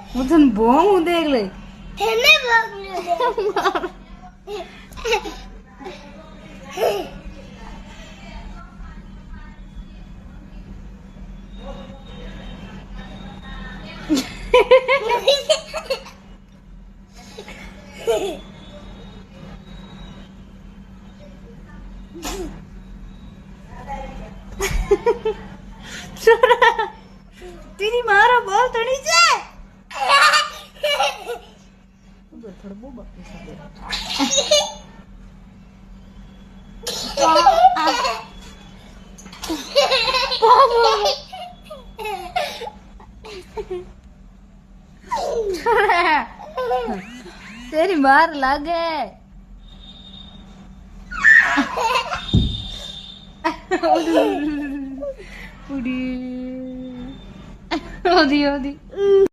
હું તને ભોંગું દેખ લઈ તેને ભોગવું તેરી મારા બોલ તણી છે થોડું બહુ બાકી તેરી માર લાગે ઉડી ઓદી ઓદી